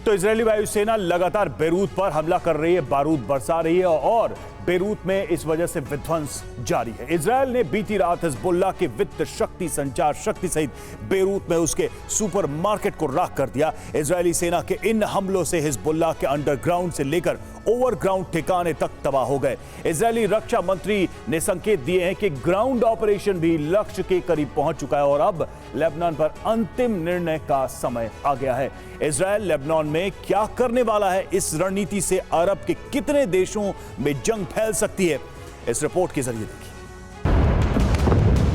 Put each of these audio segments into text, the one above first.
तो इजरायली वायुसेना लगातार बेरूत पर हमला कर रही है, बारूद बरसा रही है और बेरूत में इस वजह से विध्वंस जारी है। इजरायल ने बीती रात हिजबुल्लाह के वित्त शक्ति, संचार शक्ति सहित बेरूत में उसके सुपरमार्केट को राख कर दिया। इजरायली सेना के इन हमलों से हिजबुल्लाह के अंडरग्राउंड से लेकर ओवरग्राउंड ठिकाने तक तबाह हो गए। इजरायली रक्षा मंत्री ने संकेत दिए हैं कि ग्राउंड ऑपरेशन भी लक्ष्य के करीब पहुंच चुका है और अब लेबनान पर अंतिम निर्णय का समय आ गया है। इजरायल लेबनान में क्या करने वाला है, इस रणनीति से अरब के कितने देशों में जंग फैल सकती है, इस रिपोर्ट के जरिए देखिए।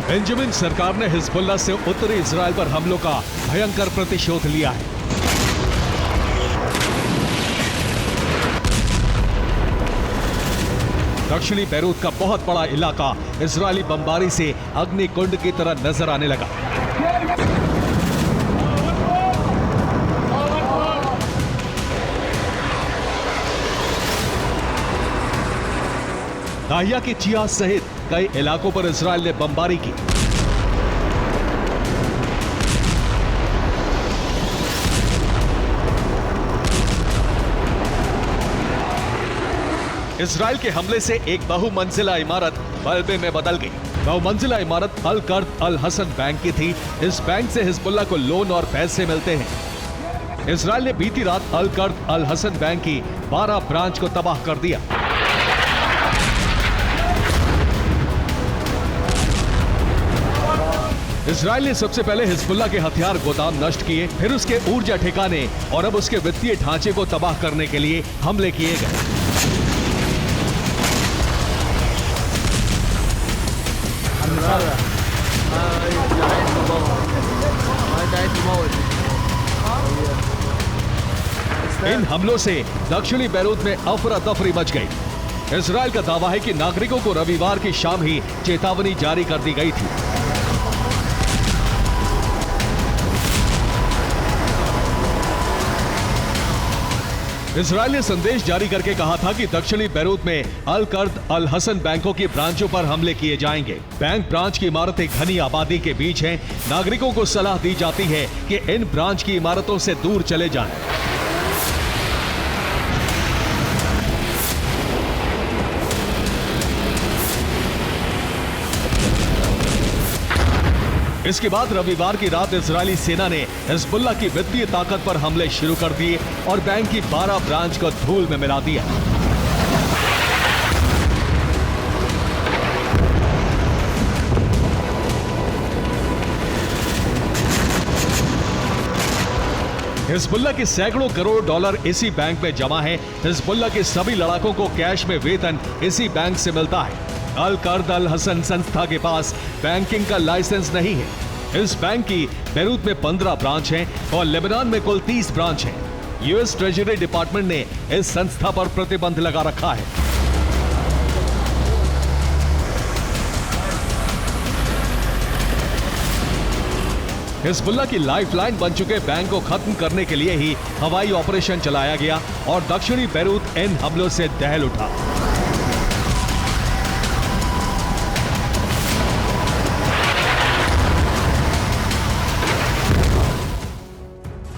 बेंजामिन सरकार ने हिजबुल्लाह से उत्तरी इजरायल पर हमलों का भयंकर प्रतिशोध लिया है। दक्षिणी बेरूत का बहुत बड़ा इलाका इजरायली बमबारी से अग्निकुंड की तरह नजर आने लगा। दाहिया की चिया सहित कई इलाकों पर इजरायल ने बमबारी की। इजरायल के हमले से एक बहुमंजिला इमारत मलबे में बदल गई। बहुमंजिला इमारत अल कर्द अल हसन बैंक की थी। इस बैंक से हिजबुल्लाह को लोन और पैसे मिलते हैं। इजरायल ने बीती रात अल कर्द अल हसन बैंक की 12 ब्रांच को तबाह कर दिया। इजरायल ने सबसे पहले हिजबुल्लाह के हथियार गोदाम नष्ट किए, फिर उसके ऊर्जा ठिकाने और अब उसके वित्तीय ढांचे को तबाह करने के लिए हमले किए गए। इन हमलों से दक्षिणी बेरूत में अफरा तफरी मच गई। इजरायल का दावा है कि नागरिकों को रविवार की शाम ही चेतावनी जारी कर दी गई थी। इजरायल ने संदेश जारी करके कहा था कि दक्षिणी बेरूत में अल कर्द अल हसन बैंकों की ब्रांचों पर हमले किए जाएंगे। बैंक ब्रांच की इमारतें घनी आबादी के बीच हैं। नागरिकों को सलाह दी जाती है कि इन ब्रांच की इमारतों से दूर चले जाएं। इसके बाद रविवार की रात इजरायली सेना ने हिजबुल्लाह की वित्तीय ताकत पर हमले शुरू कर दिए और बैंक की 12 ब्रांच को धूल में मिला दिया। हिजबुल्लाह के सैकड़ों करोड़ डॉलर इसी बैंक में जमा है। हिजबुल्लाह के सभी लड़ाकों को कैश में वेतन इसी बैंक से मिलता है। अल कर्द अल हसन संस्था के पास बैंकिंग का लाइसेंस नहीं है। इस बैंक की बेरूत में 15 ब्रांच हैं और लेबनान में कुल 30 ब्रांच हैं। यूएस ट्रेजरी डिपार्टमेंट ने इस संस्था पर प्रतिबंध लगा रखा है। हिजबुल्लाह की लाइफलाइन बन चुके बैंक को खत्म करने के लिए ही हवाई ऑपरेशन चलाया गया और दक्षिणी बेरूत इन हमलों से दहल उठा।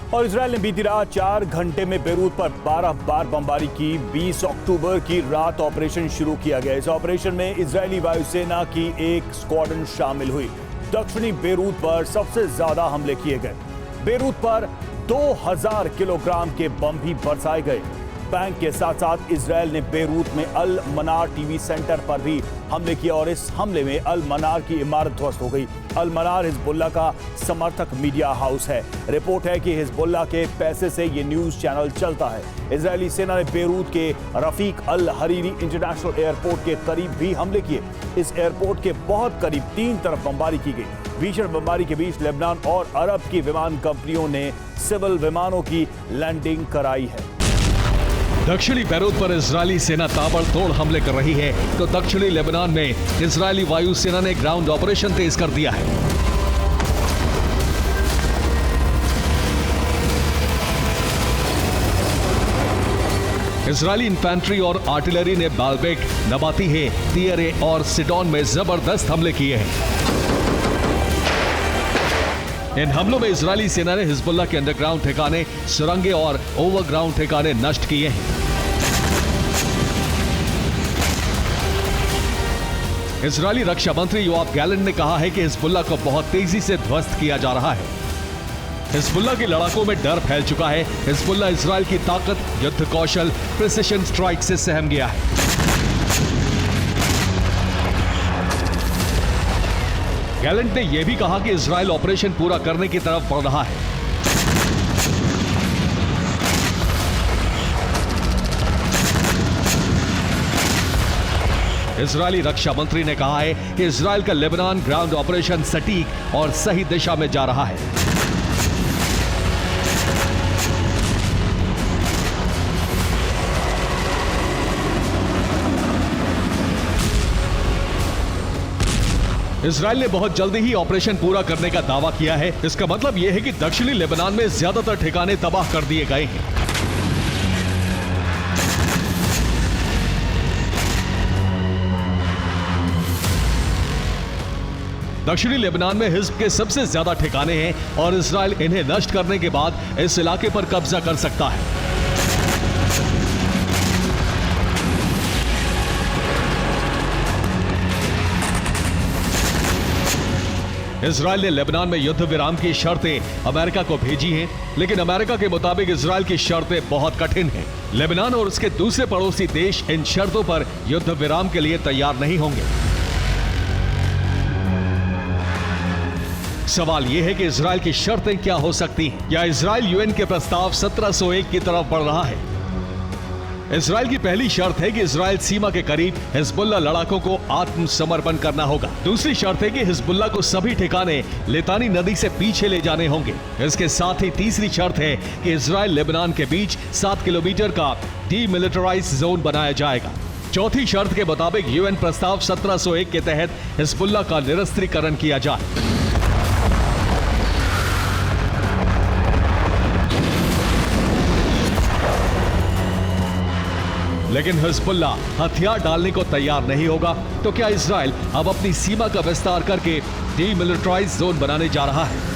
और इजरायल ने बीती रात 4 घंटे में बेरूत पर 12 बार बमबारी की। 20 अक्टूबर की रात ऑपरेशन शुरू किया गया। इस ऑपरेशन में इजरायली वायुसेना की एक स्क्वाड्रन शामिल हुई। दक्षिणी बेरूत पर सबसे ज्यादा हमले किए गए। बेरूत पर 2000 किलोग्राम के बम भी बरसाए गए। बैंक के साथ साथ इजरायल ने बेरूत में अल मनार टीवी सेंटर पर भी हमले किए और इस हमले में अल मनार की इमारत ध्वस्त हो गई। अल मनार हिजबुल्लाह का समर्थक मीडिया हाउस है। रिपोर्ट है कि हिजबुल्लाह के पैसे से ये न्यूज चैनल चलता है। इजरायली सेना ने बेरूत के रफीक अल हरीरी इंटरनेशनल एयरपोर्ट के करीब भी हमले किए। इस एयरपोर्ट के बहुत करीब 3 तरफ बमबारी की गई। भीषण बमबारी के बीच लेबनान और अरब की विमान कंपनियों ने सिविल विमानों की लैंडिंग कराई है। दक्षिणी बेरूत पर इजरायली सेना ताबड़तोड़ हमले कर रही है तो दक्षिणी लेबनान में इजरायली वायुसेना ने ग्राउंड ऑपरेशन तेज कर दिया है। इजरायली इन्फेंट्री और आर्टिलरी ने बालबेक, नबातीह, तियरे और सिडोन में जबरदस्त हमले किए हैं। इन हमलों में इजरायली सेना ने हिजबुल्लाह के अंडरग्राउंड ठिकाने, सुरंगें और ओवरग्राउंड ठिकाने नष्ट किए हैं। इजरायली रक्षा मंत्री योआव गैलेंट ने कहा है कि हिजबुल्लाह को बहुत तेजी से ध्वस्त किया जा रहा है। हिजबुल्लाह के लड़ाकों में डर फैल चुका है। हिजबुल्लाह इजरायल की ताकत, युद्ध कौशल, प्रिसिशन स्ट्राइक से सहम गया है। गैलेंट ने यह भी कहा कि इजरायल ऑपरेशन पूरा करने की तरफ बढ़ रहा है। इजरायली रक्षा मंत्री ने कहा है कि इजरायल का लेबनान ग्राउंड ऑपरेशन सटीक और सही दिशा में जा रहा है। इजरायल ने बहुत जल्दी ही ऑपरेशन पूरा करने का दावा किया है। इसका मतलब यह है कि दक्षिणी लेबनान में ज्यादातर ठिकाने तबाह कर दिए गए हैं। दक्षिणी लेबनान में हिज्ब के सबसे ज्यादा ठिकाने हैं और इजरायल इन्हें नष्ट करने के बाद इस इलाके पर कब्जा कर सकता है। इजरायल ने लेबनान में युद्ध विराम की शर्तें अमेरिका को भेजी हैं, लेकिन अमेरिका के मुताबिक इजरायल की शर्तें बहुत कठिन हैं। लेबनान और उसके दूसरे पड़ोसी देश इन शर्तों पर युद्ध विराम के लिए तैयार नहीं होंगे। सवाल यह है कि इजरायल की शर्तें क्या हो सकती हैं? या इजरायल यूएन के प्रस्ताव 1701 की तरफ बढ़ रहा है? इजरायल की पहली शर्त है कि इजरायल सीमा के करीब हिजबुल्लाह लड़ाकों को आत्मसमर्पण करना होगा। दूसरी शर्त है कि हिजबुल्लाह को सभी ठिकाने लितानी नदी से पीछे ले जाने होंगे। इसके साथ ही तीसरी शर्त है कि इजरायल लेबनान के बीच 7 किलोमीटर का डीमिलिटराइज्ड जोन बनाया जाएगा। चौथी शर्त के मुताबिक यूएन प्रस्ताव 1701 के तहत हिजबुल्लाह का निरस्त्रीकरण किया जाए। लेकिन हिजबुल्लाह हथियार डालने को तैयार नहीं होगा, तो क्या इजरायल अब अपनी सीमा का विस्तार करके डीमिलिटराइज्ड जोन बनाने जा रहा है?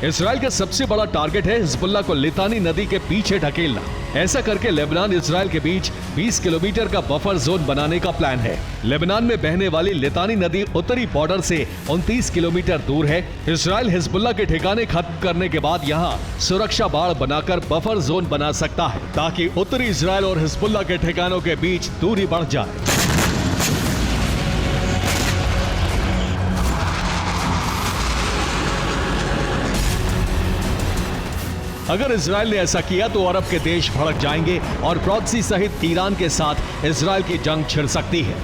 इजरायल का सबसे बड़ा टारगेट है हिजबुल्लाह को लितानी नदी के पीछे ढकेलना। ऐसा करके लेबनान इजरायल के बीच 20 किलोमीटर का बफर जोन बनाने का प्लान है। लेबनान में बहने वाली लितानी नदी उत्तरी बॉर्डर से 29 किलोमीटर दूर है। इजरायल हिजबुल्लाह के ठिकाने खत्म करने के बाद यहाँ सुरक्षा बाड़ बनाकर बफर जोन बना सकता है, ताकि उत्तरी इजरायल और हिजबुल्लाह के ठिकानों के बीच दूरी बढ़ जाए। अगर इजरायल ने ऐसा किया तो अरब के देश भड़क जाएंगे और प्रॉक्सी सहित ईरान के साथ इजरायल की जंग छिड़ सकती है।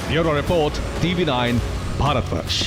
Bureau report, TV9, Bharatvarsh.